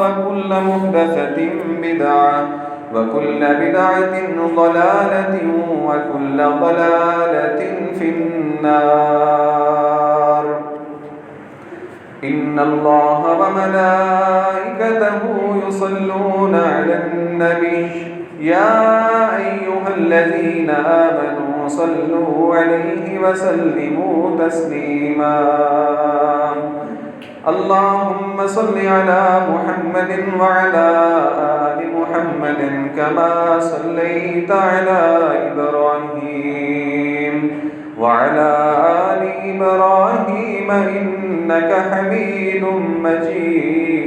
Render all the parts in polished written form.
وكل محدثة بدعة وكل بدعة ضلالة وكل ضلالة في النار. إن الله وملائكته يصلون على النبي يا أيها الذين آمنوا صلوا عليه وسلموا تسليما. اللهم صل على محمد وعلى آل محمد كما صليت على إبراهيم وعلى آل إبراهيم إنك حميد مجيد.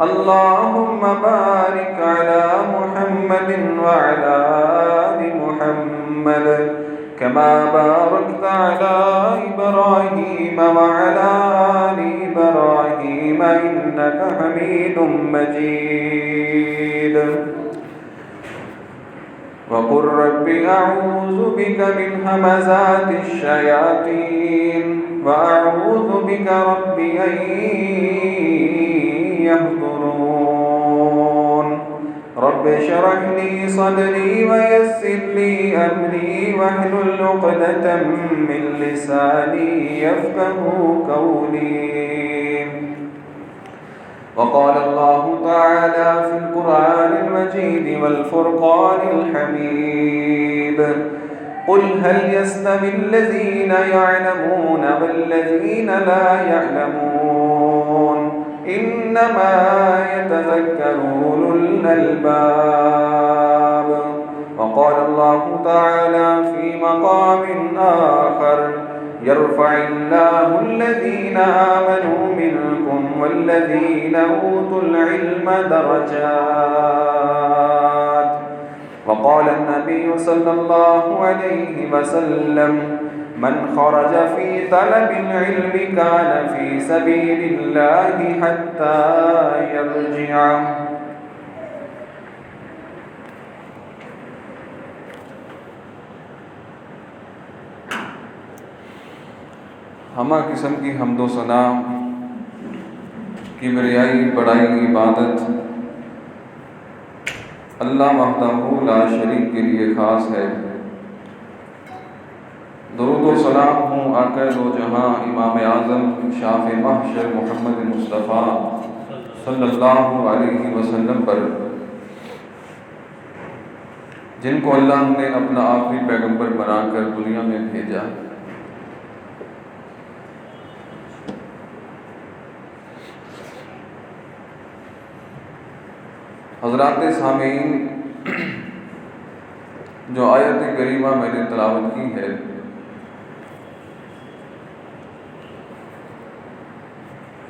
اللهم بارك على محمد وعلى آل محمد كما باركت على إبراهيم وعلى آل إبراهيم إنك حميد مجيد. وقل رب أعوذ بك من همزات الشياطين وأعوذ بك رب أن يحضرون. رب اشرح لي صدري ويسر لي أمري واحلل عقدة من لساني يفقهوا قولي. وقال الله تعالى في القرآن المجيد والفرقان الحميد قل هل يستوي الذين يعلمون والذين لا يعلمون إنما يتذكر أولو الألباب. وقال الله تعالى في مقام آخر يرفع الله الذين آمنوا منكم والذين أوتوا العلم درجات. وقال النبي صلى الله عليه وسلم من خرج في طلب العلم كان في سبيل الله حتى يرجع. ہمہ قسم کی حمد و ثنا، کبریائی بڑائی عبادت اللہ وحدہ لا شریک کے لیے خاص ہے۔ درود و سلام ہوں آقا دو جہاں امام اعظم شافع محشر محمد مصطفیٰ صلی اللہ علیہ وسلم پر، جن کو اللہ نے اپنا آخری پیغمبر بنا کر دنیا میں بھیجا۔ حضرات سامعین، جو آیت کریمہ میں نے تلاوت کی ہے،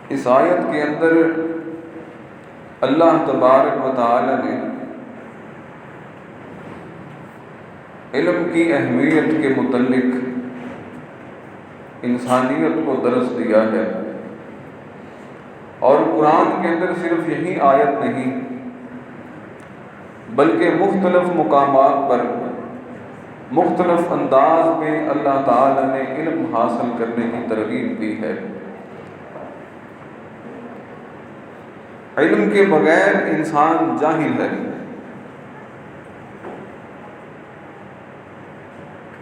اس آیت کے اندر اللہ تبارک و تعالی نے علم کی اہمیت کے متعلق انسانیت کو درس دیا ہے، اور قرآن کے اندر صرف یہی آیت نہیں بلکہ مختلف مقامات پر مختلف انداز میں اللہ تعالی نے علم حاصل کرنے کی ترغیب دی ہے۔ علم کے بغیر انسان جاہل ہے،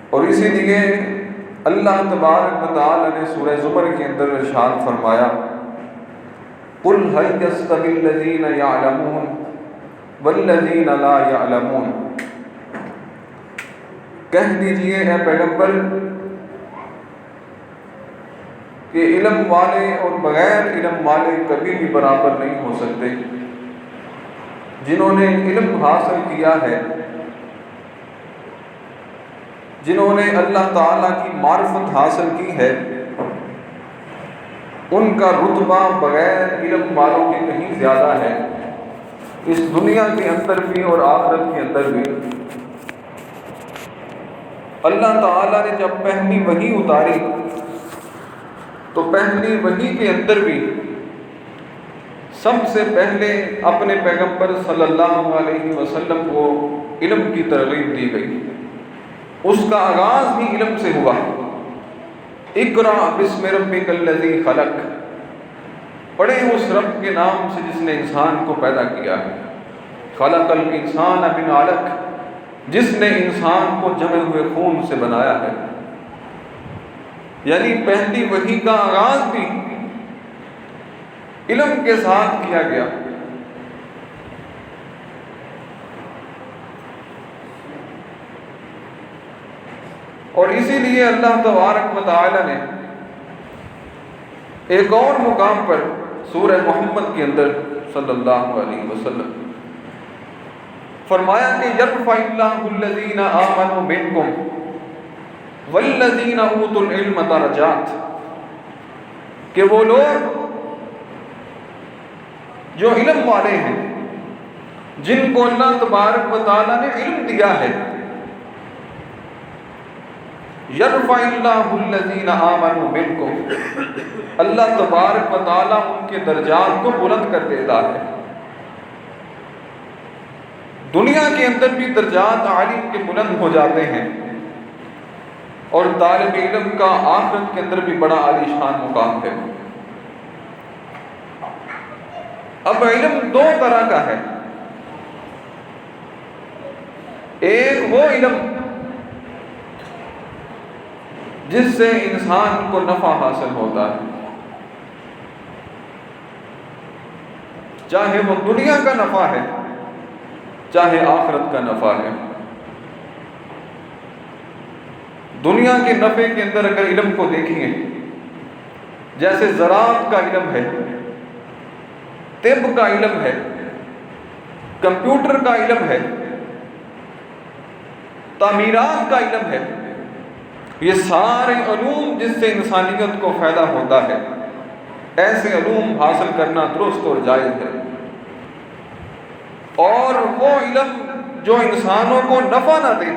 اور اسی لیے اللہ تبارک و تعالی نے سورہ زمر کے اندر ارشاد فرمایا قُلْ هَلْ يَسْتَوِي الَّذِينَ يَعْلَمُونَ وَالَّذِينَ لَا يَعْلَمُونَ، کہہ دیجئے اے پیغمبر کہ علم والے اور بغیر علم والے کبھی بھی برابر نہیں ہو سکتے۔ جنہوں نے علم حاصل کیا ہے، جنہوں نے اللہ تعالیٰ کی معرفت حاصل کی ہے، ان کا رتبہ بغیر علم والوں کے کہیں زیادہ ہے، اس دنیا کے اندر بھی اور آخرت کے اندر بھی۔ اللہ تعالیٰ نے جب پہلی وحی اتاری تو پہلی وحی کے اندر بھی سب سے پہلے اپنے پیغمبر صلی اللہ علیہ وسلم کو علم کی ترغیب دی گئی۔ اس کا آغاز بھی علم سے ہوا۔ اقرأ بسم ربک الذی خلق، پڑھیں اس رب کے نام سے جس نے انسان کو پیدا کیا ہے۔ خلق الانسان من علق، جس نے انسان کو جمے ہوئے خون سے بنایا ہے۔ یعنی پہلی وحی کا آغاز بھی علم کے ساتھ کیا گیا۔ اور اسی لیے اللہ تبارک و تعالی نے ایک اور مقام پر سورہ محمد کے اندر صلی اللہ علیہ وسلم فرمایا کہ یرفع اللہ الذین آمنوا منکم والذین اوتوا العلم درجات، کہ وہ لوگ جو علم والے ہیں، جن کو اللہ تبارک و تعالیٰ نے علم دیا ہے، یرفع اللہ الذین آمنوا منکم، اللہ تبارک و تعالیٰ ان کے درجات کو بلند کر دیتا ہے۔ دنیا کے اندر بھی درجات عالم کے بلند ہو جاتے ہیں، اور طالب علم کا آخرت کے اندر بھی بڑا عالی شان مقام ہے۔ اب علم دو طرح کا ہے، ایک وہ علم جس سے انسان کو نفع حاصل ہوتا ہے، چاہے وہ دنیا کا نفع ہے چاہے آخرت کا نفع ہے۔ دنیا کے نفع کے اندر اگر علم کو دیکھیں، جیسے زراعت کا علم ہے، طب کا علم ہے، کمپیوٹر کا علم ہے، تعمیرات کا علم ہے، یہ سارے علوم جس سے انسانیت کو فائدہ ہوتا ہے، ایسے علوم حاصل کرنا درست اور جائز ہے۔ اور وہ علم جو انسانوں کو نفع نہ دے،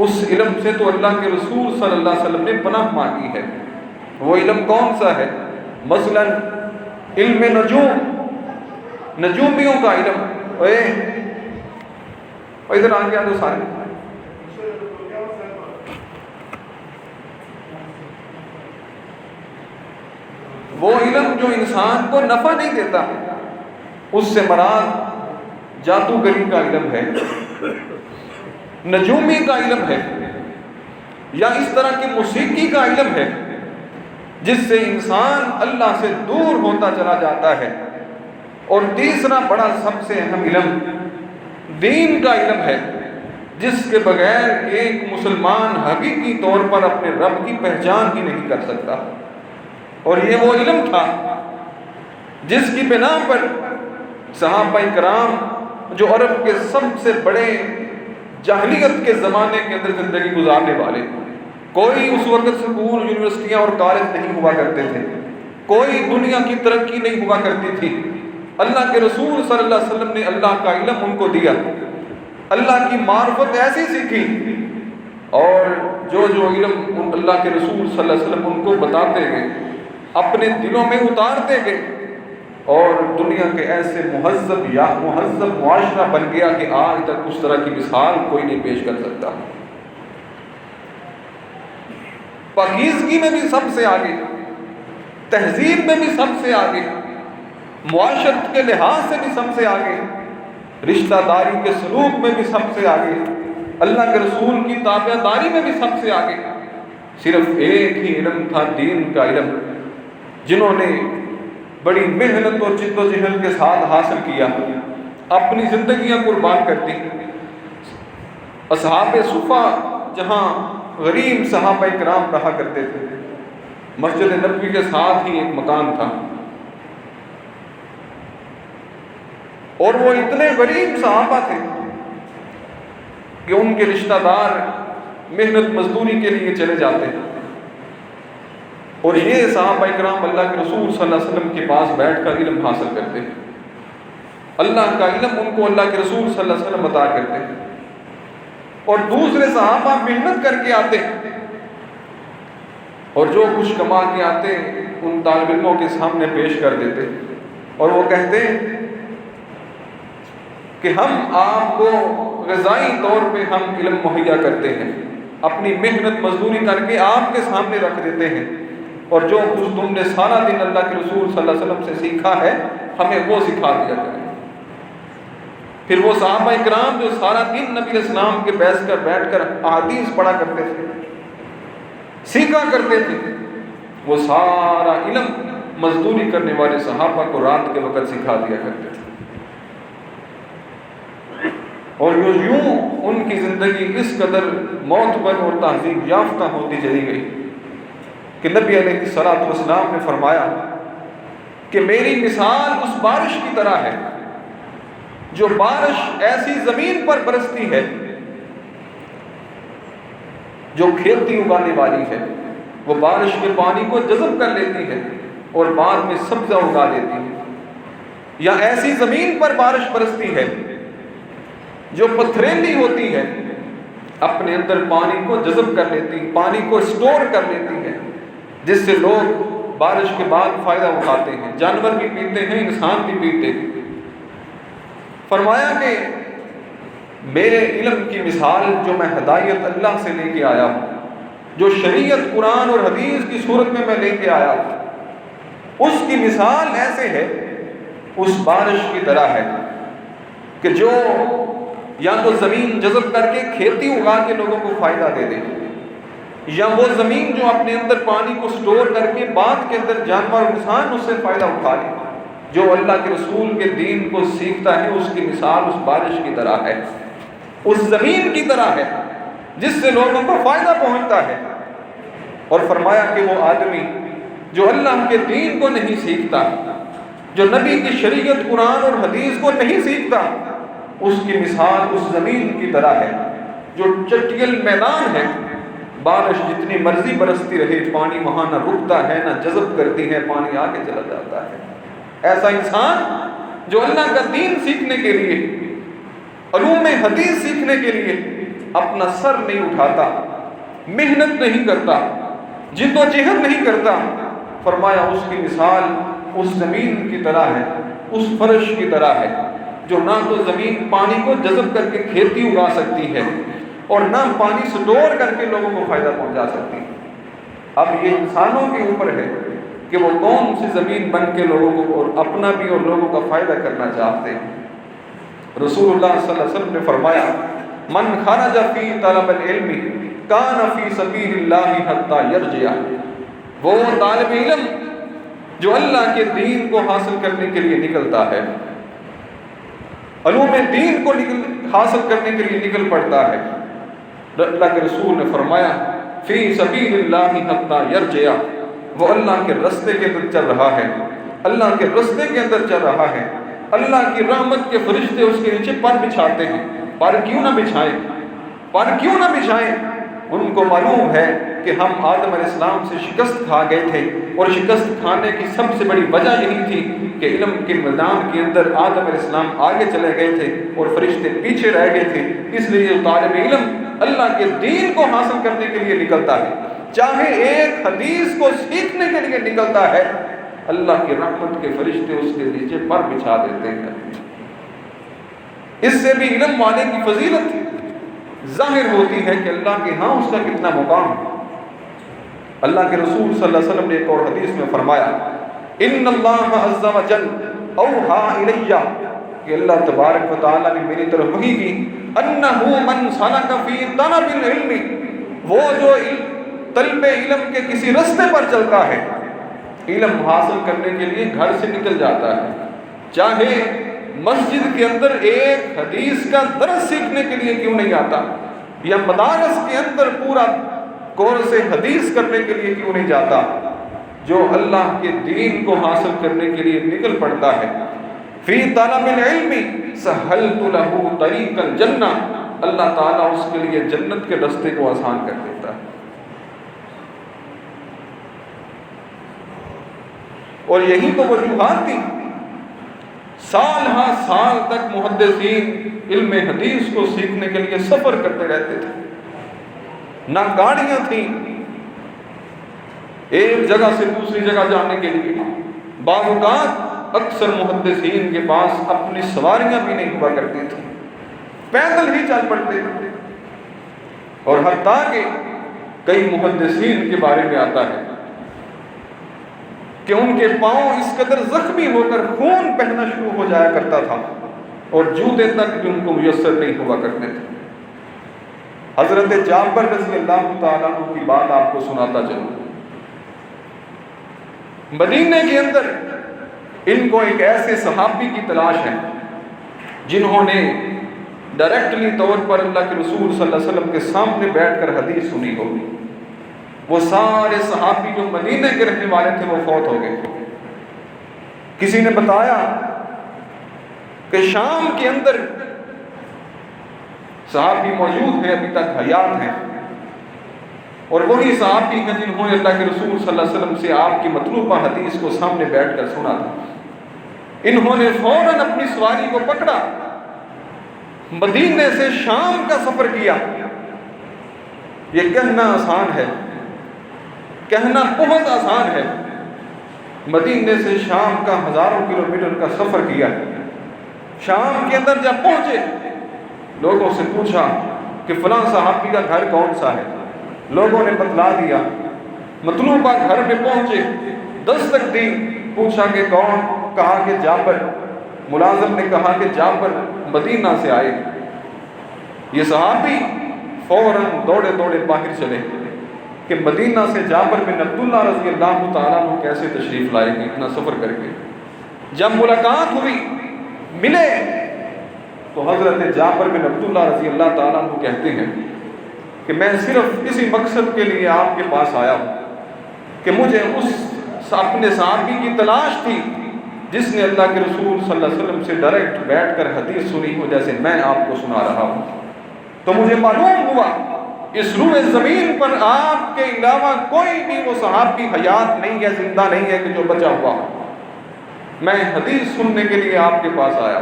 اس علم سے تو اللہ کے رسول صلی اللہ علیہ وسلم نے پناہ مانگی ہے۔ وہ علم کون سا ہے؟ مثلا علم نجوم، نجومیوں کا علم۔ ادھر آ گیا تو سارے وہ علم جو انسان کو نفع نہیں دیتا، اس سے مراد جادوگری کا علم ہے، نجومی کا علم ہے، یا اس طرح کی موسیقی کا علم ہے جس سے انسان اللہ سے دور ہوتا چلا جاتا ہے۔ اور تیسرا بڑا سب سے اہم علم دین کا علم ہے، جس کے بغیر ایک مسلمان حقیقی طور پر اپنے رب کی پہچان ہی نہیں کر سکتا۔ اور یہ وہ علم تھا جس کی بنا پر صحابہ کرام جو عرب کے سب سے بڑے جاہلیت کے زمانے کے اندر زندگی گزارنے والے، کوئی اس وقت اسکول، یونیورسٹیاں اور کالج نہیں ہوا کرتے تھے، کوئی دنیا کی ترقی نہیں ہوا کرتی تھی، اللہ کے رسول صلی اللہ علیہ وسلم نے اللہ کا علم ان کو دیا، اللہ کی معرفت ایسی سیکھی، اور جو علم اللہ کے رسول صلی اللہ علیہ وسلم ان کو بتاتے گئے، اپنے دلوں میں اتارتے گئے، اور دنیا کے ایسے مہذب معاشرہ بن گیا کہ آج تک اس طرح کی مثال کوئی نہیں پیش کر سکتا۔ پاکیزگی میں بھی سب سے آگے، تہذیب میں بھی سب سے آگے، معاشرت کے لحاظ سے بھی سب سے آگے، رشتہ داری کے سلوک میں بھی سب سے آگے، اللہ کے رسول کی تابع داری میں بھی سب سے آگے۔ صرف ایک ہی علم تھا، دین کا علم، جنہوں نے بڑی محنت اور جد و جہد کے ساتھ حاصل کیا، اپنی زندگیاں قربان کر دی۔ اصحاب صفہ جہاں غریب صحابہ کرام رہا کرتے تھے، مسجد نبوی کے ساتھ ہی ایک مکان تھا، اور وہ اتنے غریب صحابہ تھے کہ ان کے رشتہ دار محنت مزدوری کے لیے چلے جاتے ہیں، اور یہ صحابہ کرام اللہ کے رسول صلی اللہ علیہ وسلم کے پاس بیٹھ کر علم حاصل کرتے ہیں، اللہ کا علم ان کو اللہ کے رسول صلی اللہ علیہ وسلم عطا کرتے ہیں، اور دوسرے صحابہ محنت کر کے آتے اور جو کچھ کما کے آتے ان طالب علموں کے سامنے پیش کر دیتے، اور وہ کہتے کہ ہم آپ کو غذائی طور پہ ہم علم مہیا کرتے ہیں، اپنی محنت مزدوری کر کے آپ کے سامنے رکھ دیتے ہیں، اور جو کچھ تم نے سارا دن اللہ کے رسول صلی اللہ علیہ وسلم سے سیکھا ہے ہمیں وہ سکھا دیا کریں۔ پھر وہ صحابہ اکرام جو سارا دن نبی علیہ السلام کے بیٹھ کر احادیث پڑھا کرتے تھے، سیکھا کرتے تھے، وہ سارا علم مزدوری کرنے والے صحابہ کو رات کے وقت سکھا دیا کرتے تھے۔ اور یوں ان کی زندگی اس قدر معتبر اور تہذیب یافتہ ہوتی چلی گئی کہ نبی علیہ الصلوۃ والسلام نے فرمایا کہ میری مثال اس بارش کی طرح ہے جو بارش ایسی زمین پر برستی ہے جو کھیتی اگانے والی ہے، وہ بارش کے پانی کو جذب کر لیتی ہے اور بعد میں سبزہ اگا دیتی ہے، یا ایسی زمین پر بارش برستی ہے جو پتھریلی ہوتی ہے، اپنے اندر پانی کو جذب کر لیتی، پانی کو اسٹور کر لیتی ہے، جس سے لوگ بارش کے بعد فائدہ اٹھاتے ہیں، جانور بھی پیتے ہیں، انسان بھی پیتے ہیں۔ فرمایا کہ میرے علم کی مثال جو میں ہدایت اللہ سے لے کے آیا ہوں، جو شریعت قرآن اور حدیث کی صورت میں لے کے آیا ہوں، اس کی مثال ایسے ہے، اس بارش کی طرح ہے کہ جو یا تو زمین جذب کر کے کھیتی اگا کے لوگوں کو فائدہ دے دے، یا وہ زمین جو اپنے اندر پانی کو سٹور کر کے بعد کے اندر جانور انسان اس سے فائدہ اٹھا لے۔ جو اللہ کے رسول کے دین کو سیکھتا ہے اس کی مثال اس بارش کی طرح ہے، اس زمین کی طرح ہے جس سے لوگوں کو فائدہ پہنچتا ہے۔ اور فرمایا کہ وہ آدمی جو اللہ کے دین کو نہیں سیکھتا، جو نبی کی شریعت قرآن اور حدیث کو نہیں سیکھتا، اس کی مثال اس زمین کی طرح ہے جو چٹیل میدان ہے، بارش جتنی مرضی برستی رہے پانی وہاں نہ رکتا ہے نہ جذب کرتی ہے، پانی آگے چلا جاتا ہے۔ ایسا انسان جو اللہ کا دین سیکھنے کے لیے، علوم حدیث سیکھنے کے لیے اپنا سر نہیں اٹھاتا، محنت نہیں کرتا، جد و جہد نہیں کرتا، فرمایا اس کی مثال اس زمین کی طرح ہے، اس فرش کی طرح ہے جو نہ تو زمین پانی کو جذب کر کے کھیتی اگا سکتی ہے اور نہ پانی سٹور کر کے لوگوں کو فائدہ پہنچا سکتی ہے۔ اب یہ انسانوں کے اوپر ہے کہ وہ کون سی زمین بن کے لوگوں کو اور اپنا بھی اور لوگوں کا فائدہ کرنا چاہتے ہیں۔ رسول اللہ صلی اللہ علیہ وسلم نے فرمایا من خرج فی طلب العلم کان فی سبیل اللہ حتی یرجع، وہ طالب علم جو اللہ کے دین کو حاصل کرنے کے لیے نکلتا ہے، علوم دین کو حاصل کرنے کے لیے نکل پڑتا ہے، اللہ کے رسول نے فرمایا فی سبیل اللہ حتی یرجع، وہ اللہ کے رستے کے اندر چل رہا ہے، اللہ کے رستے کے اندر چل رہا ہے، اللہ کی رحمت کے فرشتے اس کے نیچے پر بچھاتے ہیں۔ پر کیوں نہ بچھائیں؟ پر کیوں نہ بچھائیں؟ ان کو معلوم ہے کہ ہم آدم علیہ السلام سے شکست کھا گئے تھے، اور شکست کھانے کی سب سے بڑی وجہ یہی تھی کہ علم کے میدان کے اندر آدم علیہ السلام آگے چلے گئے تھے اور فرشتے پیچھے رہ گئے تھے۔ اس لیے طالب علم اللہ کے دین کو حاصل کرنے کے لیے نکلتا ہے، چاہے ایک حدیث کو سیکھنے کے لیے نکلتا ہے، اللہ کی رحمت کے فرشتے اس کے نیچے پر بچھا دیتے ہیں۔ اس سے بھی علم والے کی فضیلت ظاہر ہوتی ہے کہ اللہ کے ہاں اس کا کتنا مقام ہے۔ اللہ کے رسول صلی اللہ علیہ وسلم نے ایک اور حدیث میں فرمایا ان اللہ عز و جل اوحا الیہ، کہ اللہ تبارک و تعالیٰ نے میری طرف وحی کی، انہ من سلک فی طلب العلم، وہ جو طلب علم کے کسی رستے پر چلتا ہے، علم حاصل کرنے کے لیے گھر سے نکل جاتا ہے، چاہے مسجد کے اندر ایک حدیث کا درس سیکھنے کے لیے کیوں نہیں آتا، یا مدارس کے اندر پورا کورس حدیث کرنے کے لیے کیوں نہیں جاتا، جو اللہ کے دین کو حاصل کرنے کے لیے نکل پڑتا ہے، فی طلب العلم سہلت لہ طریق الجنہ، اللہ تعالیٰ اس کے لیے جنت کے راستے کو آسان کر دیتا ہے۔ اور یہی تو وجوہات تھی، سال ہاں سال تک محدثین علم حدیث کو سیکھنے کے لیے سفر کرتے رہتے تھے، نہ گاڑیاں تھیں ایک جگہ سے دوسری جگہ جانے کے لیے، بعض اوقات اکثر محدثین کے پاس اپنی سواریاں بھی نہیں ہوا کرتی تھیں، پیدل ہی چل پڑتے تھے۔ اور حتیٰ کہ کئی محدثین کے بارے میں آتا ہے کہ ان کے پاؤں اس قدر زخمی ہو کر خون بہنا شروع ہو جایا کرتا تھا اور جوتے تک بھی ان کو میسر نہیں ہوا کرتے تھے۔ حضرت جابر رضی اللہ تعالیٰ عنہ کی بات آپ کو سناتا چلوں۔ مدینے کے اندر ان کو ایک ایسے صحابی کی تلاش ہے جنہوں نے ڈائریکٹلی طور پر اللہ کے رسول صلی اللہ علیہ وسلم کے سامنے بیٹھ کر حدیث سنی ہو۔ وہ سارے صحابی جو مدینے کے رہنے والے تھے وہ فوت ہو گئے۔ کسی نے بتایا کہ شام کے اندر صحابی موجود ہیں، ابھی تک حیات ہیں، اور وہی صحابی ہیں جنہوں نے اللہ کے رسول صلی اللہ علیہ وسلم سے آپ کی مطلوبہ حدیث کو سامنے بیٹھ کر سنا تھا۔ انہوں نے فوراً اپنی سواری کو پکڑا، مدینے سے شام کا سفر کیا۔ یہ کہنا آسان ہے، کہنا بہت آسان ہے، مدینے سے شام کا ہزاروں کلومیٹر کا سفر کیا۔ شام کے اندر جب پہنچے، لوگوں سے پوچھا کہ فلاں صحابی کا گھر کون سا ہے، لوگوں نے بتلا دیا۔ مطلوبہ گھر میں پہنچے، دستک دی، پوچھا کہ کون، کہا کہ جابر۔ ملازم نے کہا کہ جابر مدینہ سے آئے۔ یہ صحابی فوراً دوڑے دوڑے باہر چلے کہ مدینہ سے جابر بن عبداللہ رضی اللہ تعالیٰ عنہ کیسے تشریف لائے گے اتنا سفر کر کے۔ جب ملاقات ہوئی، ملے، تو حضرت جابر بن عبداللہ رضی اللہ تعالیٰ عنہ کہتے ہیں کہ میں صرف اسی مقصد کے لیے آپ کے پاس آیا ہوں کہ مجھے اس اپنے صحابی کی تلاش تھی جس نے اللہ کے رسول صلی اللہ علیہ وسلم سے ڈائریکٹ بیٹھ کر حدیث سنی ہو جیسے میں آپ کو سنا رہا ہوں۔ تو مجھے معلوم ہوا اس روح زمین پر آپ کے علاوہ کوئی بھی وہ صحابی حیات نہیں ہے، زندہ نہیں ہے کہ جو بچا ہوا۔ میں حدیث سننے کے لیے آپ کے پاس آیا۔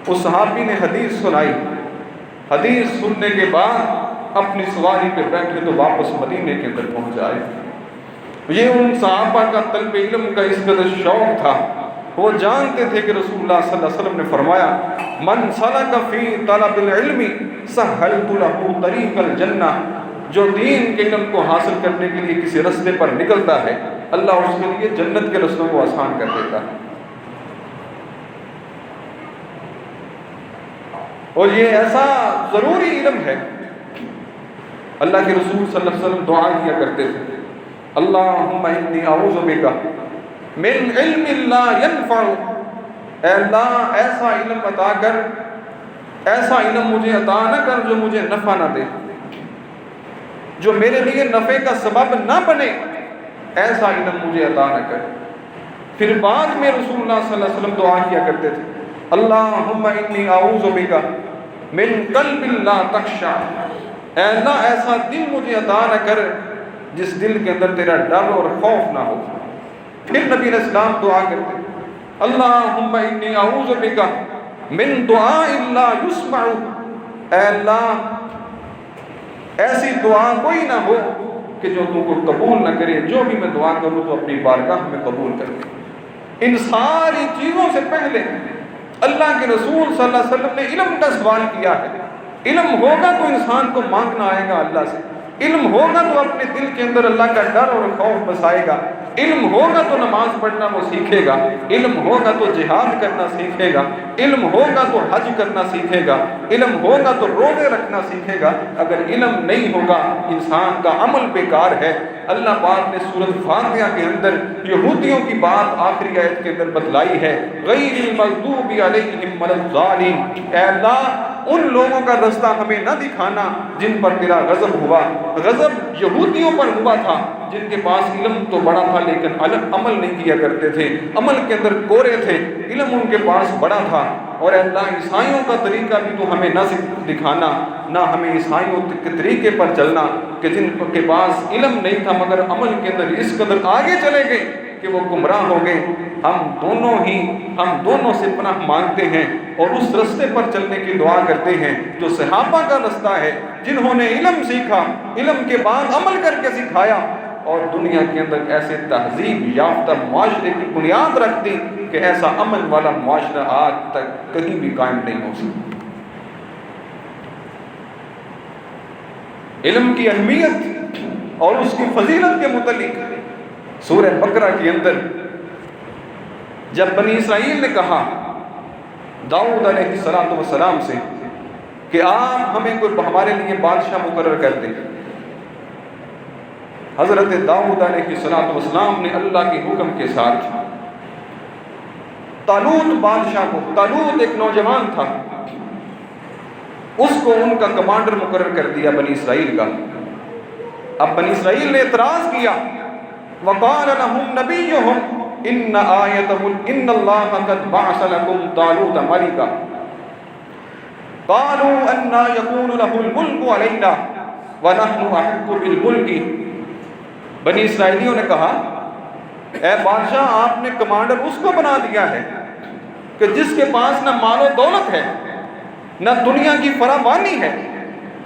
اس صحابی نے حدیث سنائی، حدیث سننے کے بعد اپنی سواری پہ بیٹھے تو واپس مدینے کے اندر پہنچ آئے۔ یہ ان صحابہ کا طلب علم کا اس قدر شوق تھا، وہ جانتے تھے کہ رسول اللہ صلی اللہ علیہ وسلم نے فرمایا من سلک فی طلب العلم سہلت لہ طریق الجنہ، جو دین کے علم کو حاصل کرنے کے لیے کسی رستے پر نکلتا ہے اللہ اس کے لیے جنت کے رستوں کو آسان کر دیتا ہے۔ اور یہ ایسا ضروری علم ہے، اللہ کے رسول صلی اللہ علیہ وسلم دعا کیا کرتے تھے اللہم انی اعوذ بک من علم لا ینفع، اے اللہ ایسا علم عطا کر، ایسا علم مجھے عطا نہ کر جو مجھے نفع نہ دے، جو میرے لیے نفع کا سبب نہ بنے، ایسا علم مجھے عطا نہ کر۔ پھر بعد میں رسول اللہ صلی اللہ علیہ وسلم دعا کیا کرتے تھے اللہم انی اعوذ بک من قلب لا تخشع، اے اللہ ایسا دل مجھے عطا نہ کر جس دل کے اندر تیرا ڈر اور خوف نہ ہو۔ پھر نبی علیہ السلام دعا کرتے اللہم انی اعوذ بک من دعاء لا یسمع، اے اللہ ایسی دعا کوئی نہ ہو کہ جو تم کو قبول نہ کرے، جو بھی میں دعا کروں تو اپنی بارگاہ میں قبول کر لے۔ ان ساری چیزوں سے پہلے اللہ کے رسول صلی اللہ علیہ وسلم نے علم کا سوال کیا ہے۔ علم ہوگا تو انسان کو مانگنا آئے گا اللہ سے، علم ہوگا تو اپنے دل کے اندر اللہ کا ڈر اور خوف بسائے گا، علم ہوگا تو نماز پڑھنا وہ سیکھے گا، علم ہوگا تو جہاد کرنا سیکھے گا، علم ہوگا تو حج کرنا سیکھے گا، علم ہوگا تو روزے رکھنا سیکھے گا۔ اگر علم نہیں ہوگا انسان کا عمل بیکار ہے۔ اللہ پاک نے سورۃ فاتحہ کے اندر یہودیوں کی بات آخری آیت کے اندر بتلائی ہے غیر المغضوب علیہم ولا الضالین، اے اللہ ان لوگوں کا رستہ ہمیں نہ دکھانا جن پر تیرا غضب ہوا۔ غضب یہودیوں پر ہوا تھا جن کے پاس علم تو بڑا تھا لیکن عمل نہیں کیا کرتے تھے، عمل کے اندر کورے تھے، علم ان کے پاس بڑا تھا۔ اور اے اللہ عیسائیوں کا طریقہ بھی تو ہمیں نہ دکھانا، نہ ہمیں عیسائیوں کے طریقے پر چلنا کہ جن کے پاس علم نہیں تھا مگر عمل کے اندر اس قدر آگے چلے گئے کہ وہ گمراہ ہو گئے۔ ہم دونوں سے پناہ مانگتے ہیں اور اس رستے پر چلنے کی دعا کرتے ہیں جو صحابہ کا رستہ ہے، جنہوں نے علم سیکھا، علم کے بعد عمل کر کے سکھایا اور دنیا کے اندر ایسے تہذیب یافتہ معاشرے کی بنیاد رکھ دی کہ ایسا امن والا معاشرہ آج تک کہیں بھی قائم نہیں ہو سکتا۔ علم کی اہمیت اور اس کی فضیلت کے متعلق سورہ بقرہ کے اندر جب بنی اسرائیل نے کہا داؤد علیہ السلام سے کہ آپ ہمیں کوئی ہمارے لیے بادشاہ مقرر کر دیں، حضرت داؤد علیہ السلام نے اللہ کے حکم کے ساتھ طالوت بادشاہ کو، طالوت ایک نوجوان تھا، اس کو ان کا کمانڈر مقرر کر دیا بنی اسرائیل کا۔ اب بنی اسرائیل نے اعتراض کیا، وقال لهم نبيهم ان اللہ قد بعث لكم طالوت ملکا قالوا ان يكون له الملك علينا ونحن احق بالملك۔ بنی اسرائیلیوں نے کہا اے بادشاہ آپ نے کمانڈر اس کو بنا دیا ہے کہ جس کے پاس نہ مال و دولت ہے نہ دنیا کی فراوانی ہے،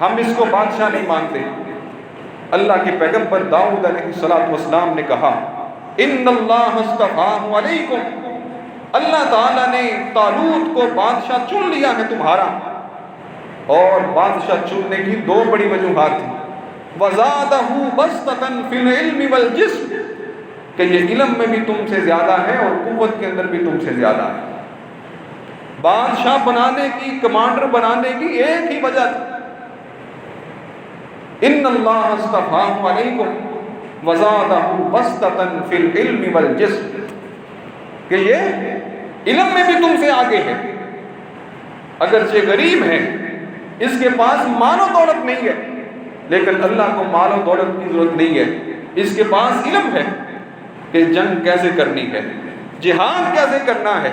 ہم اس کو بادشاہ نہیں مانتے۔ اللہ کے پیغمبر داؤد علیہ السلام نے کہا ان اللہ اصطفاہ علیکم، اللہ تعالیٰ نے طالوت کو بادشاہ چن لیا ہے تمہارا۔ اور بادشاہ چننے کی دو بڑی وجوہات تھیں، وزادہ بسطۃ فی العلم والجسم، کہ یہ علم میں بھی تم سے زیادہ ہے اور قوت کے اندر بھی تم سے زیادہ ہے۔ بادشاہ بنانے کی، کمانڈر بنانے کی ایک ہی وجہ تھی، ان اللہ اصطفاہ علیکم وزادہ بسطۃ فی العلم والجسم، کہ یہ علم میں بھی تم سے آگے ہے، اگرچہ غریب ہے، اس کے پاس مال و دولت نہیں ہے، لیکن اللہ کو مال و دولت کی ضرورت نہیں ہے، اس کے پاس علم ہے کہ جنگ کیسے کرنی ہے، جہاد کیسے کرنا ہے،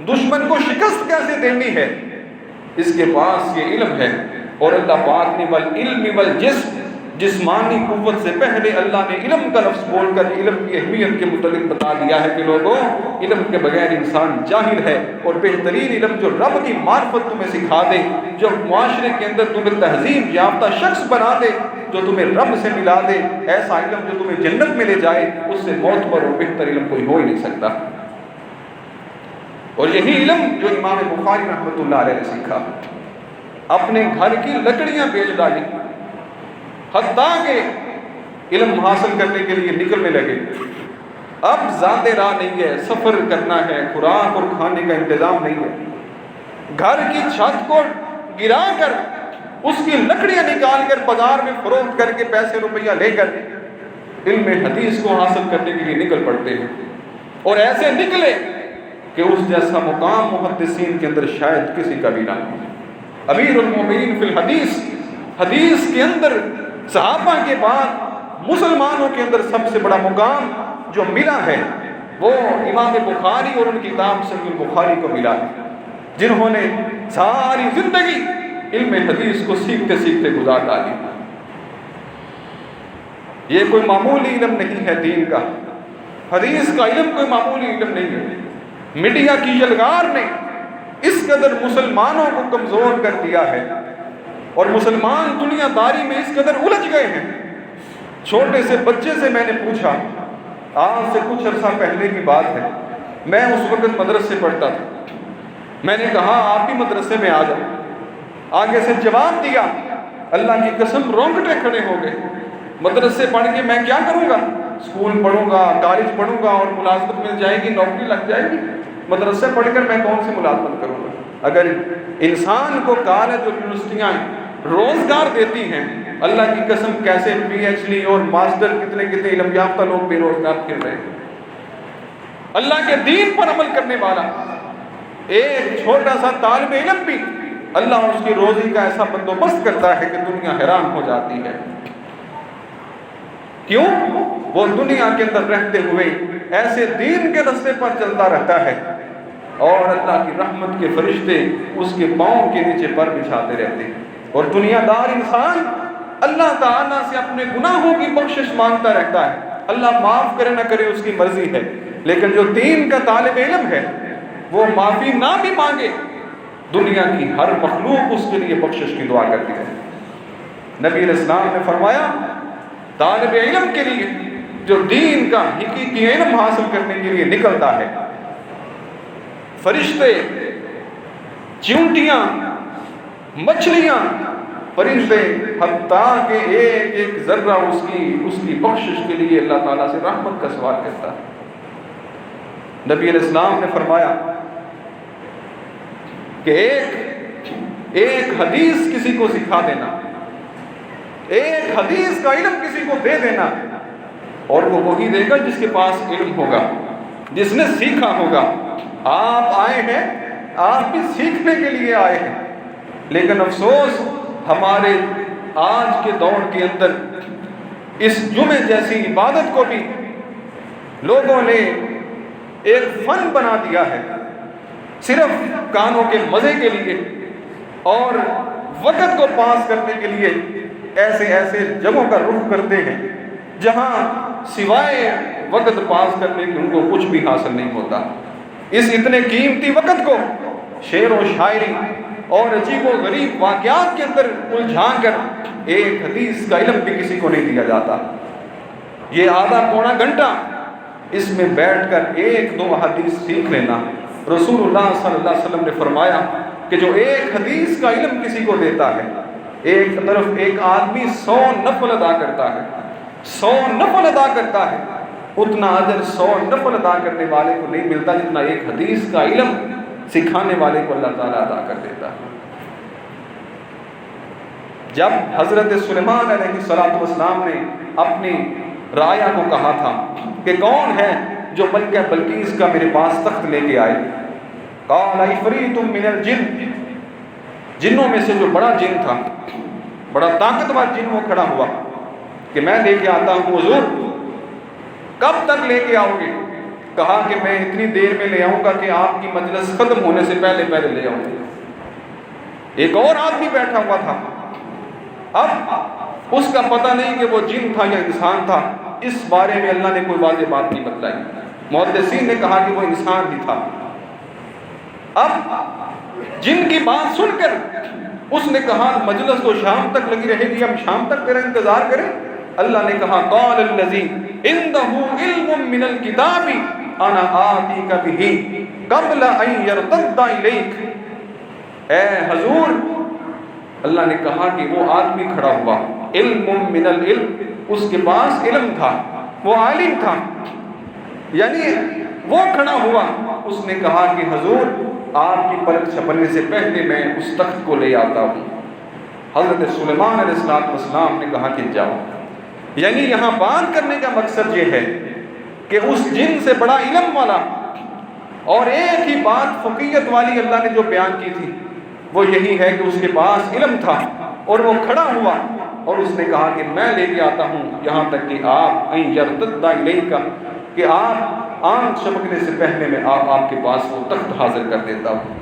دشمن کو شکست کیسے دینی ہے، اس کے پاس یہ علم ہے۔ اور اللہ پاک نے والعلم والجسم، جسمانی قوت سے پہلے اللہ نے علم کا لفظ بول کر علم کی اہمیت کے متعلق بتا دیا ہے کہ لوگوں، علم کے بغیر انسان جاہل ہے، اور بہترین علم جو رب کی معرفت تمہیں سکھا دے، جو معاشرے کے اندر تمہیں تہذیب یافتہ شخص بنا دے، جو تمہیں رب سے ملا دے، ایسا علم جو تمہیں جنت میں لے جائے، اس سے معتبر اور بہتر علم کوئی ہو ہی نہیں سکتا۔ اور یہی علم جو امام بخاری رحمۃ اللہ علیہ نے سیکھا، اپنے گھر کی لکڑیاں بیچ ڈالی، حتیٰ کہ علم حاصل کرنے کے لیے نکلنے لگے۔ اب زیادہ راہ نہیں ہے، سفر کرنا ہے، خوراک اور کھانے کا انتظام نہیں ہے، گھر کی چھت کو گرا کر اس کی لکڑیاں نکال کر بازار میں فروخت کر کے پیسے روپیہ لے کر علم حدیث کو حاصل کرنے کے لیے نکل پڑتے ہیں، اور ایسے نکلے کہ اس جیسا مقام محدثین کے اندر شاید کسی کا بھی نہ ہو۔ امیر المومنین فی الحدیث، حدیث کے اندر صحابہ کے بعد مسلمانوں کے اندر سب سے بڑا مقام جو ملا ہے وہ امام بخاری اور ان کی کتاب صحیح البخاری کو ملا ہے، جنہوں نے ساری زندگی علم حدیث کو سیکھتے سیکھتے گزار ڈالی۔ یہ کوئی معمولی علم نہیں ہے دین کا، حدیث کا علم کوئی معمولی علم نہیں ہے۔ میڈیا کی یلغار نے اس قدر مسلمانوں کو کمزور کر دیا ہے، اور مسلمان دنیا داری میں اس قدر الجھ گئے ہیں۔ چھوٹے سے بچے سے میں نے پوچھا، آج سے کچھ عرصہ پہلے کی بات ہے، میں اس وقت مدرسے پڑھتا تھا، میں نے کہا آپ بھی مدرسے میں آ جاؤ، آگے سے جواب دیا، اللہ کی قسم رونگٹے کھڑے ہو گئے۔ مدرسے پڑھ کے میں کیا کروں گا؟ اسکول پڑھوں گا، کالج پڑھوں گا اور ملازمت مل جائے گی، نوکری لگ جائے گی۔ مدرسے پڑھ کر میں کون سی ملازمت کروں گا؟ اگر انسان کو کالج اور یونیورسٹیاں روزگار دیتی ہیں، اللہ کی قسم کیسے پی ایچ ڈی اور ماسٹر کتنے کتنے علم یافتہ لوگ بے روزگار پھر رہے ہیں۔ اللہ کے دین پر عمل کرنے والا ایک چھوٹا سا طالب علم بھی اللہ اس کی روزی کا ایسا بندوبست کرتا ہے کہ دنیا حیران ہو جاتی ہے۔ کیوں؟ وہ دنیا کے اندر رہتے ہوئے ایسے دین کے راستے پر چلتا رہتا ہے، اور اللہ کی رحمت کے فرشتے اس کے پاؤں کے نیچے پر بچھاتے رہتے ہیں، اور دنیا دار انسان اللہ تعالیٰ سے اپنے گناہوں کی بخشش مانگتا رہتا ہے، اللہ معاف کرے نہ کرے اس کی مرضی ہے، لیکن جو دین کا طالب علم ہے وہ معافی نہ بھی مانگے، دنیا کی ہر مخلوق اس کے لیے بخشش کی دعا کرتی ہے۔ نبی علیہ السلام نے فرمایا طالب علم کے لیے جو دین کا حقیقی علم حاصل کرنے کے لیے نکلتا ہے، فرشتے، چیونٹیاں، مچھلیاں پرندے حتیٰ کہ ایک ایک ذرہ اس کی بخشش کے لیے اللہ تعالیٰ سے رحمت کا سوال کرتا ہے۔ نبی علیہ السلام نے فرمایا کہ ایک حدیث کسی کو سکھا دینا، ایک حدیث کا علم کسی کو دے دینا، اور وہ وہی دے گا جس کے پاس علم ہوگا، جس نے سیکھا ہوگا۔ آپ آئے ہیں، آپ بھی سیکھنے کے لیے آئے ہیں، لیکن افسوس ہمارے آج کے دور کے اندر اس جمعے جیسی عبادت کو بھی لوگوں نے ایک فن بنا دیا ہے، صرف کانوں کے مزے کے لیے اور وقت کو پاس کرنے کے لیے ایسے جگہوں کا رخ کرتے ہیں جہاں سوائے وقت پاس کرنے کے ان کو کچھ بھی حاصل نہیں ہوتا۔ اس اتنے قیمتی وقت کو شعر و شاعری اور عجیب و غریب واقعات کے اندر الجھا کر ایک حدیث کا علم بھی کسی کو نہیں دیا جاتا۔ یہ آدھا پونا گھنٹہ اس میں بیٹھ کر ایک دو حدیث سیکھ لینا، رسول اللہ صلی اللہ علیہ وسلم نے فرمایا کہ جو ایک حدیث کا علم کسی کو دیتا ہے، ایک طرف ایک آدمی 100 نفل ادا کرتا ہے، 100 نفل ادا کرتا ہے، اتنا اجر 100 نفل ادا کرنے والے کو نہیں ملتا جتنا ایک حدیث کا علم سکھانے والے کو اللہ تعالیٰ ادا کر دیتا ہے۔ جب حضرت سلیمان علیہ السلام نے اپنی رعایا کو کہا تھا کہ کون ہے جو ملکہ بلقیس کا میرے پاس تخت لے کے آئے، قال عفریت من الجن، جنوں میں سے جو بڑا جن تھا، بڑا طاقتور جن، وہ کھڑا ہوا کہ میں لے کے آتا ہوں۔ حضور کب تک لے کے آؤ گے؟ کہا کہ میں اتنی دیر میں لے آؤں گا کہ آپ کی مجلس ختم ہونے سے پہلے لے آؤں گا۔ ایک اور آدمی بیٹھا ہوا تھا، اب اس کا پتہ نہیں کہ وہ جن تھا یا انسان تھا، اس بارے میں اللہ نے کوئی واضح بات نہیں بتلائی۔ محدثین نے کہا کہ وہ انسان ہی تھا۔ اب جن کی بات سن کر اس نے کہا مجلس تو شام تک لگی رہے گی، ہم شام تک تیرا انتظار کریں؟ اللہ نے کہا قال الذی عنده علم من الکتاب انا آتیک بہ قبل ان یرتد الیک۔ اے حضور، اللہ نے کہا کہ وہ آدمی کھڑا ہوا، علم من العلم، اس کے پاس علم تھا، وہ عالم تھا، یعنی وہ کھڑا ہوا، اس نے کہا کہ حضور آپ کی پلک جھپکنے سے پہلے میں اس تخت کو لے آتا ہوں۔ حضرت سلیمان علیہ السلام نے کہا کہ جاؤ۔ یعنی یہاں بات کرنے کا مقصد یہ ہے کہ اس جن سے بڑا علم والا اور ایک ہی بات فقیہت والی اللہ نے جو بیان کی تھی وہ یہی ہے کہ اس کے پاس علم تھا اور وہ کھڑا ہوا اور اس نے کہا کہ میں لے کے آتا ہوں، یہاں تک کہ آپ این یرتد الیک، کہ آپ آنکھ چمکنے سے پہلے میں آپ کے پاس وہ تخت حاضر کر دیتا ہوں۔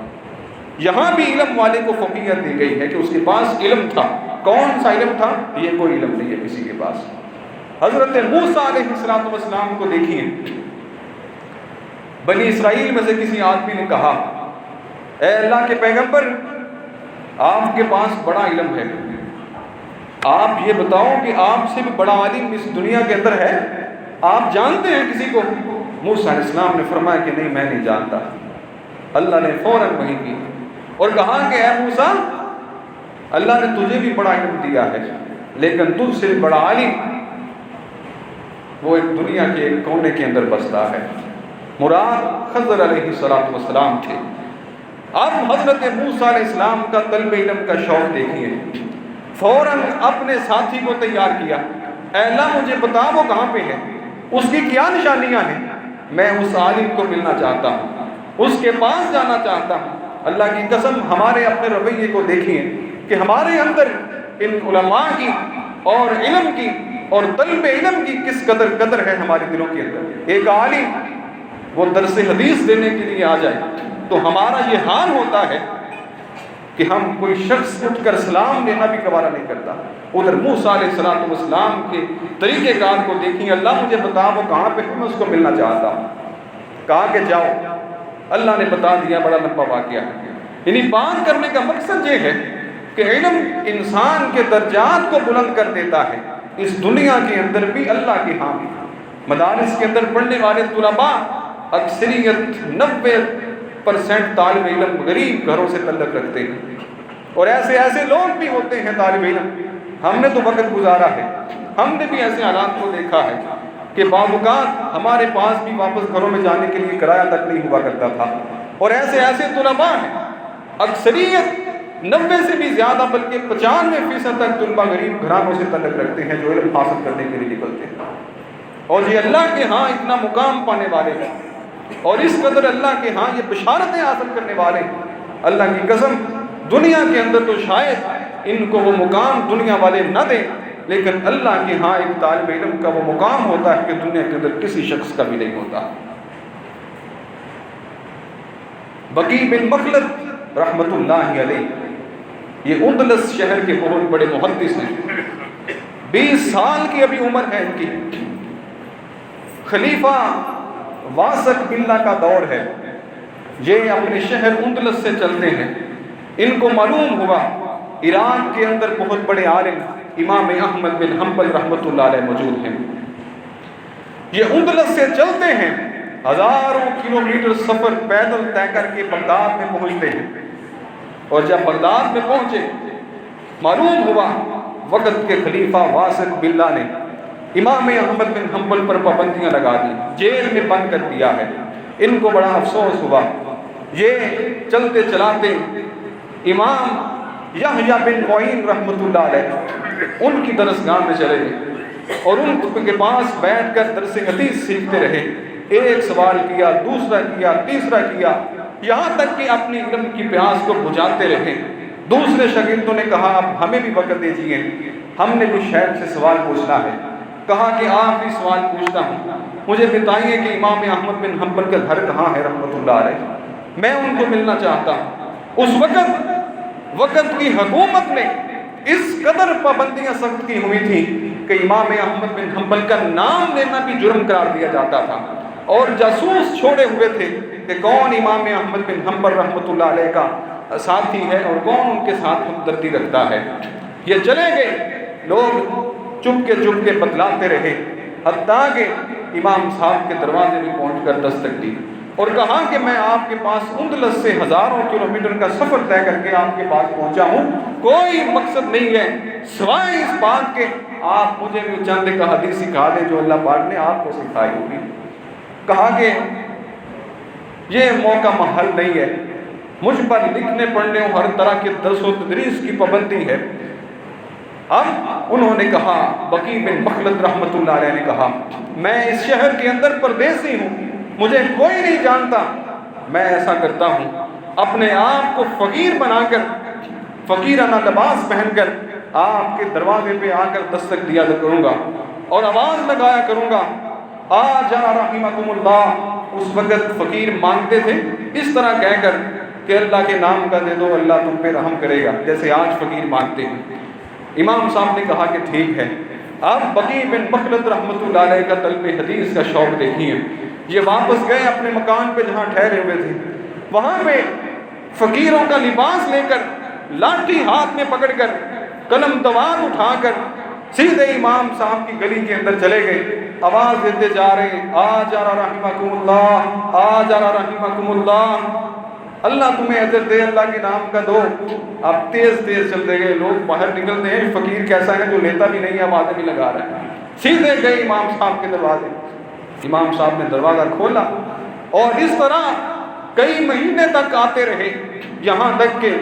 یہاں بھی علم والے کو فقیہت دی گئی ہے کہ اس کے پاس علم تھا۔ کون سا علم تھا؟ یہ کوئی علم نہیں ہے کسی کے پاس۔ حضرت موسیٰ علیہ السلام کو دیکھیے، بنی اسرائیل میں سے کسی آدمی نے کہا اے اللہ کے پیغمبر، آپ کے پاس بڑا علم ہے، آپ یہ بتاؤ کہ آپ سے بھی بڑا عالم اس دنیا کے اندر ہے؟ آپ جانتے ہیں کسی کو؟ موسیٰ علیہ السلام نے فرمایا کہ نہیں، میں نہیں جانتا۔ اللہ نے فوراً وحی کی اور کہا کہ اے موسیٰ، اللہ نے تجھے بھی بڑا علم دیا ہے، لیکن تجھ سے بڑا عالم وہ ایک دنیا کے ایک کونے کے اندر بستا ہے۔ مراد خضر علیہ السلام تھے۔ اب حضرت موسیٰ علیہ السلام کا طلب علم کا شوق دیکھیے، فوراً اپنے ساتھی کو تیار کیا، اے اللہ مجھے بتا وہ کہاں پہ ہے، اس کی کیا نشانیاں ہیں، میں اس عالم کو ملنا چاہتا ہوں، اس کے پاس جانا چاہتا ہوں۔ اللہ کی قسم ہمارے اپنے رویے کو دیکھیے کہ ہمارے اندر ان علماء کی اور علم کی اور طلب علم کی کس قدر ہے ہمارے دلوں کے اندر۔ ایک عالم وہ درس حدیث دینے کے لیے آ جائے تو ہمارا یہ حال ہوتا ہے کہ ہم کوئی شخص اٹھ کر سلام لینا بھی گوارا نہیں کرتا۔ ادھر موسیٰ علیہ السلام کے طریقہ کار کو دیکھیں، اللہ مجھے بتا وہ کہاں پہ ہے، میں اس کو ملنا چاہتا ہوں۔ کہا کہ جاؤ، اللہ نے بتا دیا، بڑا لمبا واقعہ۔ یعنی بات کرنے کا مقصد یہ ہے کہ علم انسان کے درجات کو بلند کر دیتا ہے۔ اس دنیا کے اندر بھی اللہ کی ہاں مدارس کے اندر پڑھنے والے طلباء اکثریت 90% طالب علم غریب گھروں سے تعلق رکھتے ہیں۔ اور ایسے ایسے لوگ بھی ہوتے ہیں طالب علم، ہم نے تو وقت گزارا ہے، ہم نے بھی ایسے حالات کو دیکھا ہے کہ بعض اوقات ہمارے پاس بھی واپس گھروں میں جانے کے لیے کرایہ تک نہیں ہوا کرتا تھا، اور ایسے ایسے طلباء ہیں، اکثریت 90 سے بھی زیادہ بلکہ 95% تک طلباء غریب گھرانوں سے تعلق رکھتے ہیں جو علم حاصل کرنے کے لیے نکلتے ہیں، اور یہ اللہ کے ہاں اتنا مقام پانے والے ہیں، اور اس قدر اللہ کے ہاں یہ بشارتیں حاصل کرنے والے ہیں، اللہ کی قسم دنیا کے اندر تو شاید ان کو وہ مقام دنیا والے نہ دیں، لیکن اللہ کے ہاں ایک طالب علم کا وہ مقام ہوتا ہے کہ دنیا کے اندر کسی شخص کا بھی نہیں ہوتا۔ بقی بن مخلد رحمت اللہ علیہ یہ اندلس شہر کے بہت بڑے محدث ہیں، 20 سال کی ابھی عمر ہے ان کی، خلیفہ واسق باللہ کا دور ہے، یہ اپنے شہر اندلس سے چلتے ہیں، ان کو معلوم ہوا عراق کے اندر بہت بڑے عالم امام احمد بن حنبل رحمۃ اللہ علیہ موجود ہیں، یہ اندلس سے چلتے ہیں، ہزاروں کلومیٹر سفر پیدل طے کر کے بغداد میں پہنچتے ہیں، اور جب بغداد میں پہنچے معلوم ہوا وقت کے خلیفہ واسق باللہ نے امام احمد بن حنبل پر پابندیاں لگا دی، جیل میں بند کر دیا ہے، ان کو بڑا افسوس ہوا، یہ چلتے چلاتے امام یحییٰ بن معین رحمۃ اللہ علیہ ان کی درسگاہ میں چلے گئے اور ان کے پاس بیٹھ کر درس حدیث سیکھتے رہے، ایک سوال کیا، دوسرا کیا، تیسرا کیا، یہاں تک کہ اپنی علم کی پیاس کو بجھاتے رہے۔ دوسرے شاگردوں نے کہا اب ہمیں بھی وقت دیجیے، ہم نے بھی شیخ سے سوال پوچھنا ہے، کہا کہ آپ بھی سوال پوچھتا ہوں، مجھے بتائیے کہ امام احمد بن حنبل کا گھر کہاں ہے رحمۃ اللہ علیہ، میں ان کو ملنا چاہتا ہوں۔ اس وقت کی حکومت نے اس قدر پابندیاں سخت کی ہوئی تھی کہ امام احمد بن حنبل کا نام لینا بھی جرم قرار دیا جاتا تھا، اور جاسوس چھوڑے ہوئے تھے کہ کون امام احمد بن حنبل رحمۃ اللہ علیہ کا ساتھی ہے اور کون ان کے ساتھ ہمدردی رکھتا ہے۔ یہ چلے گئے، لوگ چپ کے بتلاتے رہے، حتیٰ کہ امام صاحب کے دروازے میں پہنچ کر دستک دی اور کہا کہ میں آپ کے پاس اندلس سے ہزاروں کلومیٹر کا سفر طے کر کے آپ کے پاس پہنچا ہوں، کوئی مقصد نہیں ہے سوائے اس بات کے آپ مجھے بھی چند ایک حدیث سکھا دیں جو اللہ پاک نے آپ کو سکھائی ہوگی۔ کہا کہ یہ موقع محل نہیں ہے، مجھ پر لکھنے پڑھنے اور ہر طرح کے درس و تدریس کی پابندی ہے۔ اب انہوں نے کہا، بقی بن مخلد رحمۃ اللہ علیہ نے کہا، میں اس شہر کے اندر پردیسی ہوں، مجھے کوئی نہیں جانتا، میں ایسا کرتا ہوں اپنے آپ کو فقیر بنا کر، فقیرانہ لباس پہن کر آپ کے دروازے پہ آ کر دستک دیا کروں گا اور آواز لگایا کروں گا، آ جا رحمکم اللہ۔ اس وقت فقیر مانگتے تھے اس طرح کہہ کر کہ اللہ کے نام کا دے دو، اللہ تم پہ رحم کرے گا، جیسے آج فقیر مانگتے ہیں۔ امام صاحب نے کہا کہ ٹھیک ہے۔ اب بقی بن مخلد رحمۃ اللہ علیہ کا طلب حدیث کا شوق دیکھیے، یہ واپس گئے اپنے مکان پہ جہاں ٹھہرے ہوئے تھے، وہاں پہ فقیروں کا لباس لے کر، لاٹھی ہاتھ میں پکڑ کر، قلم دوات اٹھا کر سیدھے امام صاحب کی گلی کے اندر چلے گئے، آواز دیتے جا رہے، آ جا رحمکم اللہ، آ جا رحمکم اللہ، اللہ تمہیں اجر دے، اللہ کے نام کا دو۔ اب تیز چلتے گئے، لوگ باہر نکلتے ہیں، فقیر کیسا ہے جو لیتا بھی نہیں ہے، آوازیں بھی لگا رہا ہے، سیدھے گئے امام صاحب کے دروازے، امام صاحب نے دروازہ کھولا اور اس طرح کئی مہینے تک آتے رہے، یہاں تک کہ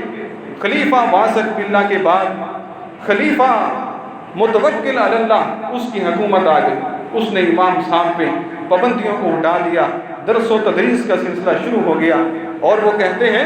خلیفہ واسق باللہ کے بعد خلیفہ متوکل علی اللہ اس کی حکومت آ گئی، اس نے امام صاحب پہ پابندیوں کو ہٹا دیا، درس و تدریس کا سلسلہ شروع ہو گیا، اور وہ کہتے ہیں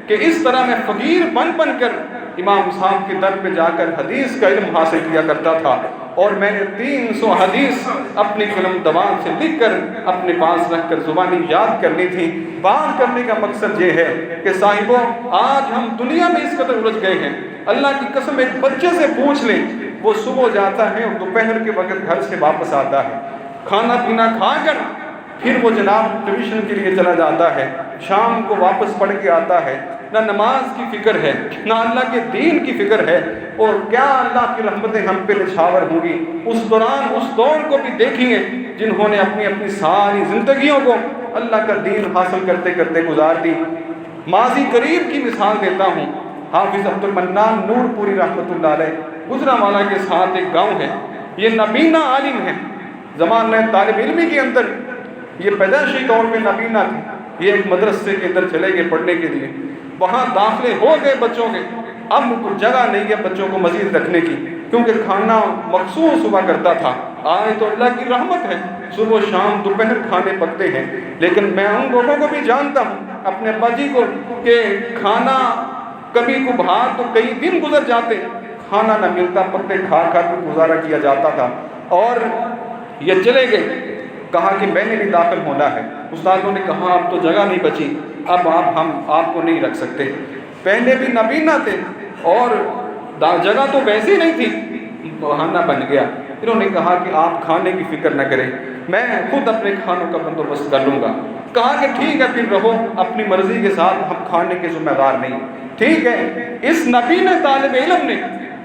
کہ اس طرح میں فقیر بن کر امام صاحب کے در پہ جا کر حدیث کا علم حاصل کیا کرتا تھا، اور میں نے 300 حدیث اپنی قلم دوان سے لکھ کر اپنے پاس رکھ کر زبانی یاد کرنی تھی۔ بات کرنے کا مقصد یہ ہے کہ صاحبوں، آج ہم دنیا میں اس قدر الجھ گئے ہیں، اللہ کی قسم ایک بچے سے پوچھ لیں، وہ صبح جاتا ہے اور دوپہر کے وقت گھر سے واپس آتا ہے، کھانا پینا کھا کر پھر وہ جناب ٹیوشن کے لیے چلا جاتا ہے، شام کو واپس پڑھ کے آتا ہے، نہ نماز کی فکر ہے، نہ اللہ کے دین کی فکر ہے، اور کیا اللہ کی رحمتیں ہم پہ نچھاور ہوں گی۔ اس دوران اس دور کو بھی دیکھیے جنہوں نے اپنی ساری زندگیوں کو اللہ کا دین حاصل کرتے کرتے گزار دی۔ ماضی قریب کی مثال دیتا ہوں، حافظ عبد المنان نور پوری رحمۃ اللہ علیہ، گجرانوالہ کے ساتھ ایک گاؤں ہے، یہ نبینا عالم ہے، زمانہ طالب علمی کے اندر یہ پیدائشی طور پہ نبینا تھے، یہ ایک مدرسے کے اندر چلے گئے پڑھنے کے لیے، وہاں داخلے ہو گئے بچوں کے، اب جگہ نہیں ہے بچوں کو مزید رکھنے کی، کیونکہ کھانا مخصوص ہوا کرتا تھا، آج تو اللہ کی رحمت ہے صبح شام دوپہر کھانے پکتے ہیں، لیکن میں ان لوگوں کو بھی جانتا ہوں اپنے ابا جی کو کہ کھانا کبھی کبھار تو کئی دن گزر جاتے، کھانا نہ ملتا، پتے کھا کھا کے گزارا کیا جاتا تھا، اور یہ چلے گئے، کہا کہ میں نے بھی داخل ہونا ہے، استادوں نے کہا اب تو جگہ نہیں بچی، اب ہم آپ کو نہیں رکھ سکتے، پہلے بھی نبینا تھے اور جگہ تو ویسی نہیں تھی، بہانہ بن گیا، انہوں نے کہا کہ آپ کھانے کی فکر نہ کریں، میں خود اپنے کھانوں کا بندوبست کر لوں گا، کہا کہ ٹھیک ہے پھر رہو اپنی مرضی کے ساتھ، ہم کھانے کے ذمہ دار نہیں، ٹھیک ہے۔ اس نبینا طالب علم نے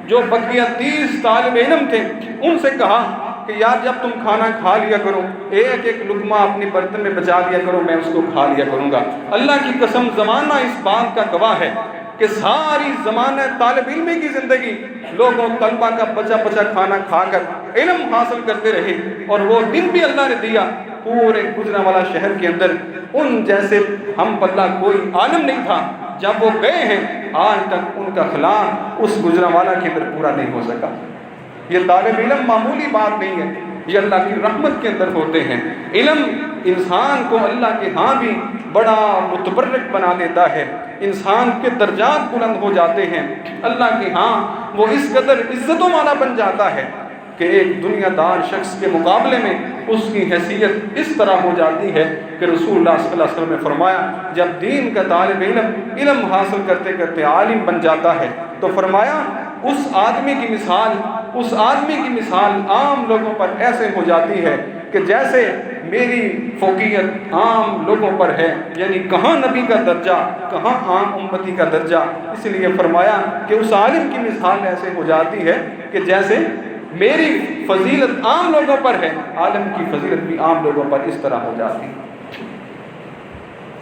جو بقیہ 30 طالب علم تھے ان سے کہا کہ یار جب تم کھانا کھا لیا کرو ایک ایک لقمہ اپنی برتن میں بچا لیا کرو، میں اس کو کھا لیا کروں گا، اللہ کی قسم زمانہ اس بات کا گواہ ہے کہ ساری زمانہ طالب علمی کی زندگی لوگوں طلبہ کا بچا بچا کھانا کھا کر علم حاصل کرتے رہے، اور وہ دن بھی اللہ نے دیا، پورے گجرانوالہ شہر کے اندر ان جیسے ہم پلہ کوئی عالم نہیں تھا، جب وہ گئے ہیں آج تک ان کا خلاف اس گجرانوالہ کے اندر پورا نہیں ہو سکا۔ یہ طالب علم معمولی بات نہیں ہے، یہ اللہ کی رحمت کے اندر ہوتے ہیں، علم انسان کو اللہ کے ہاں بھی بڑا متبرک بنا دیتا ہے، انسان کے درجات بلند ہو جاتے ہیں، اللہ کے ہاں وہ اس قدر عزتوں والا بن جاتا ہے کہ ایک دنیا دار شخص کے مقابلے میں اس کی حیثیت اس طرح ہو جاتی ہے کہ رسول اللہ صلی اللہ علیہ وسلم نے فرمایا جب دین کا طالب علم حاصل کرتے کرتے عالم بن جاتا ہے تو فرمایا اس آدمی کی مثال عام لوگوں پر ایسے ہو جاتی ہے کہ جیسے میری فوقیت عام لوگوں پر ہے، یعنی کہاں نبی کا درجہ کہاں عام امتی کا درجہ، اس لیے فرمایا کہ اس عالم کی مثال ایسے ہو جاتی ہے کہ جیسے میری فضیلت عام لوگوں پر ہے، عالم کی فضیلت بھی عام لوگوں پر اس طرح ہو جاتی ہے۔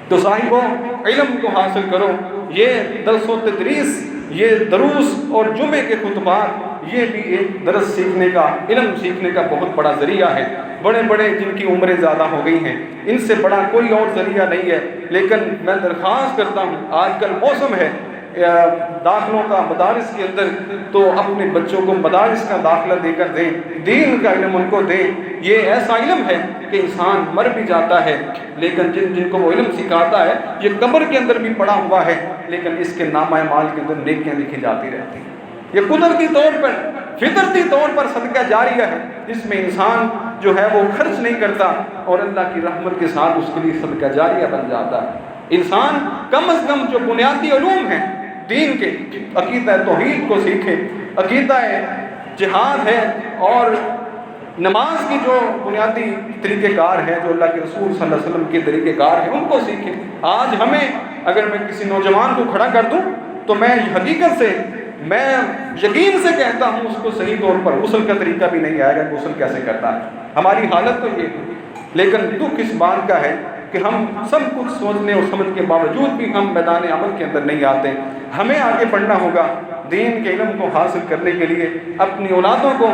تو صاحبوں علم کو حاصل کرو، یہ درس و تدریس، یہ دروس اور جمعے کے خطبات یہ بھی ایک درس سیکھنے کا، علم سیکھنے کا بہت بڑا ذریعہ ہے۔ بڑے بڑے جن کی عمریں زیادہ ہو گئی ہیں ان سے بڑا کوئی اور ذریعہ نہیں ہے، لیکن میں درخواست کرتا ہوں آج کل موسم ہے داخلوں کا مدارس کے اندر، تو اپنے بچوں کو مدارس کا داخلہ دے کر دیں، دین کا علم ان کو دیں، یہ ایسا علم ہے کہ انسان مر بھی جاتا ہے لیکن جن کو وہ علم سکھاتا ہے یہ قبر کے اندر بھی پڑا ہوا ہے لیکن اس کے نامہ اعمال کے اندر نیکیاں لکھی جاتی رہتی ہیں۔ یہ قدرتی طور پر فطرتی طور پر صدقہ جاریہ ہے، اس میں انسان جو ہے وہ خرچ نہیں کرتا اور اللہ کی رحمت کے ساتھ اس کے لیے صدقہ جاریہ بن جاتا ہے۔ انسان کم از کم جو بنیادی علوم ہیں دین کے، عقیدہ توحید کو سیکھے، عقیدہ جہاد ہے اور نماز کی جو بنیادی طریقہ کار ہے جو اللہ کے رسول صلی اللہ علیہ وسلم کے طریقہ کار ہیں ان کو سیکھیں۔ آج ہمیں اگر میں کسی نوجوان کو کھڑا کر دوں تو میں حقیقت سے میں یقین سے کہتا ہوں اس کو صحیح طور پر غسل کا طریقہ بھی نہیں آئے گا، غسل کیسے کرتا ہے، ہماری حالت تو یہ ہے۔ لیکن دکھ اس بات کا ہے کہ ہم سب کچھ سوچنے اور سمجھ کے باوجود بھی ہم میدان عمل کے اندر نہیں آتے۔ ہمیں آگے بڑھنا ہوگا، دین کے علم کو حاصل کرنے کے لیے اپنی اولادوں کو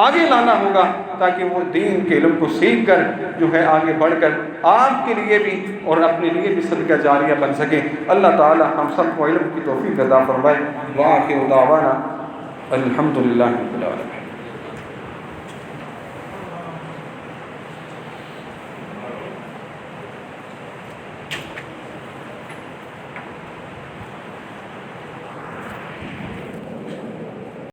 آگے لانا ہوگا تاکہ وہ دین کے علم کو سیکھ کر جو ہے آگے بڑھ کر آپ کے لیے بھی اور اپنے لیے بھی صدقہ جاریہ بن سکیں۔ اللہ تعالی ہم سب کو علم کی توفیق عطا فرمائے۔ وآخر دعوانا الحمدللہ رب العالمین۔